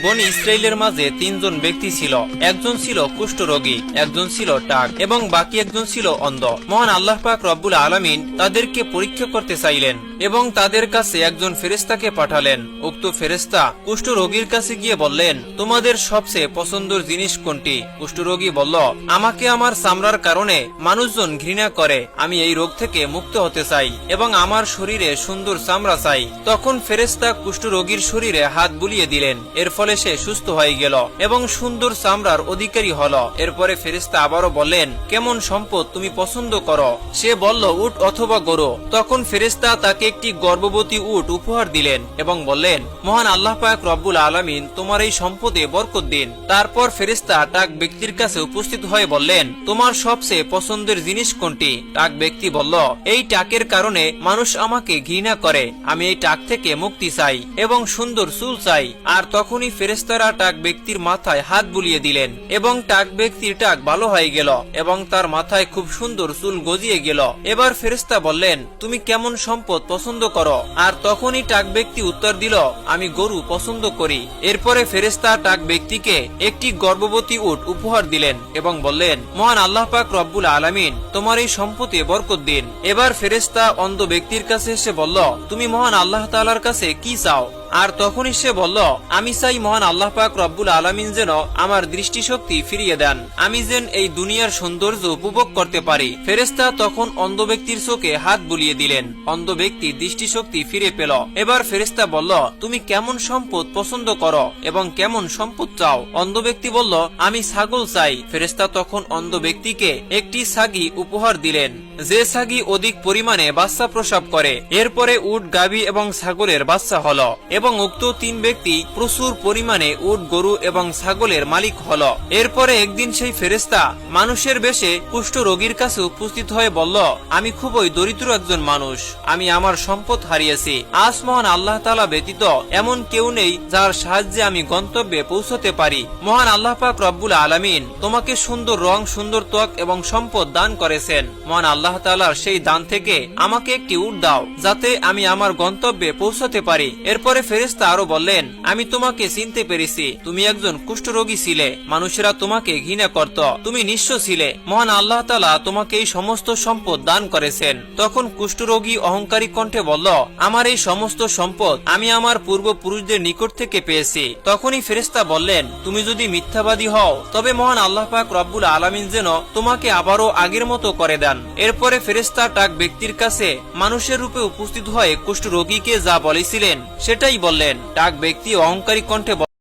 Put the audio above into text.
বনি ইসরাইলের মাঝে তিনজন ব্যক্তি ছিল। একজন ছিল কুষ্ঠরোগী, একজন ছিল টাক এবং বাকি একজন ছিল অন্ধ। মহান আল্লাহ পাক রব্বুল আলামিন তাদেরকে পরীক্ষা করতে চাইলেন এবং তাদের কাছে একজন ফেরেশতাকে পাঠালেন। উক্ত ফেরেশতা কুষ্ঠরোগীর কাছে গিয়ে বললেন, তোমাদের সবচেয়ে পছন্দের জিনিস কোনটি? কুষ্ঠরোগী বলল, আমাকে আমার চামড়ার কারণে মানুষজন ঘৃণা করে, আমি এই রোগ থেকে মুক্ত হতে চাই এবং আমার শরীরে সুন্দর চামড়া চাই। তখন ফেরেশতা কুষ্ঠরোগীর শরীরে হাত বুলিয়ে দিলেন, এর ফলে সে সুস্থ হয়ে গেল এবং সুন্দর চামড়ার অধিকারী হল। এরপরে ফেরেশতা আবারও বললেন, কেমন সম্পদ তুমি পছন্দ করো? সে বলল, উট অথবা গরু। তখন ফেরেশতা তাকে একটি গর্ভবতী উট উপহার দিলেন এবং বললেন, মহান আল্লাহ পাক রব্বুল আলামিন তোমার এই সম্পদে বরকত দিন। তারপর ফেরেশতা টাক ব্যক্তির কাছে উপস্থিত হয়ে বললেন, তোমার সবচেয়ে পছন্দের জিনিস কোনটি? টাক ব্যক্তি বলল, এই টাকের কারণে মানুষ আমাকে ঘৃণা করে, আমি এই টাক থেকে মুক্তি চাই এবং সুন্দর চুল চাই। আর তখনই ফেরেশতারা টাক ব্যক্তির মাথায় হাত বুলিয়ে দিলেন এবং টাক ব্যক্তির টাক ভালো হয়ে গেল এবং তার মাথায় খুব সুন্দর চুল গজিয়ে গেল। এবার ফেরেশতা বললেন, তুমি কেমন সম্পদ পছন্দ করো? আর তখনই টাক ব্যক্তি উত্তর দিল, আমি গরু পছন্দ করি। এরপরে ফেরেশতা টাক ব্যক্তিকে একটি গর্ভবতী উট উপহার দিলেন এবং বললেন, মহান আল্লাহ পাক রব্বুল আলামিন তোমার এই সম্পদে বরকত দিন। এবার ফেরেশতা অন্ধ ব্যক্তির কাছে এসে বলল, তুমি মহান আল্লাহ তাআলার কাছে কি চাও? আর তখনই সে বলল, আমি চাই মহান আল্লাহ পাক রব্বুল আলামিন যেন আমার দৃষ্টিশক্তি ফিরিয়ে দেন, আমি যেন এই দুনিয়ার সৌন্দর্য উপভোগ করতে পারি। ফেরেশতা তখন অন্ধ ব্যক্তির চোখে হাত বুলিয়ে দিলেন, অন্ধ ব্যক্তি দৃষ্টিশক্তি ফিরে পেল। এবার ফেরেশতা বলল, তুমি কেমন সম্পদ পছন্দ করো এবং কেমন সম্পদ চাও? অন্ধ ব্যক্তি বলল, আমি ছাগল চাই। ফেরেশতা তখন অন্ধ ব্যক্তিকে একটি ছাগি উপহার দিলেন, যে ছাগি অধিক পরিমাণে বাচ্চা প্রসব করে। এরপরে উট, গাভী এবং ছাগলের বাচ্চা হলো এবং উক্ত তিন ব্যক্তি প্রচুর পরিমাণে উট, গরু এবং ছাগলের মালিক হল। এরপরে একদিন সেই ফেরেশতা মানুষের বেশে কুষ্ঠ রোগীর কাছে উপস্থিত হয়ে বলল, আমি খুবই দরিদ্র একজন মানুষ, আমি আমার সম্পদ হারিয়েছি। আজ মহান আল্লাহ তাআলা ব্যতীত এমন কেউ নেই যার সাহায্যে আমি গন্তব্যে পৌঁছতে পারি। মহান আল্লাহ পাক রব্বুল আলামিন তোমাকে সুন্দর রং, সুন্দর ত্বক এবং সম্পদ দান করেছেন। মহান আল্লাহ তাআলার সেই দান থেকে আমাকে একটি উট দাও, যাতে আমি আমার গন্তব্যে পৌঁছতে পারি। এরপরে ফেরেশতা আরো বললেন, আমি তোমাকে চিনতে পেরেছি, তুমি একজন কুষ্ঠরোগী ছিলে, মানুষেরা তোমাকে ঘৃণা করত, তুমি নিঃস্ব ছিলে, মহান আল্লাহ তাআলা তোমাকে এই সমস্ত সম্পদ দান করেছেন। তখন কুষ্ঠরোগী অহংকারী কণ্ঠে বলল, আমার এই সমস্ত সম্পদ আমি আমার পূর্বপুরুষদের নিকট থেকে পেয়েছি। তখনই ফেরেশতা বললেন, তুমি যদি মিথ্যাবাদী হও তবে মহান আল্লাহ পাক রব্বুল আলামিন যেন তোমাকে আবারও আগের মতো করে দেন। এরপরে ফেরেশতা টাক ব্যক্তির কাছে মানুষের রূপে উপস্থিত হয়ে কুষ্ঠরোগীকে যা বলেছিলেন সেটাই বললেন। টাক ব্যক্তি অহংকারী কণ্ঠে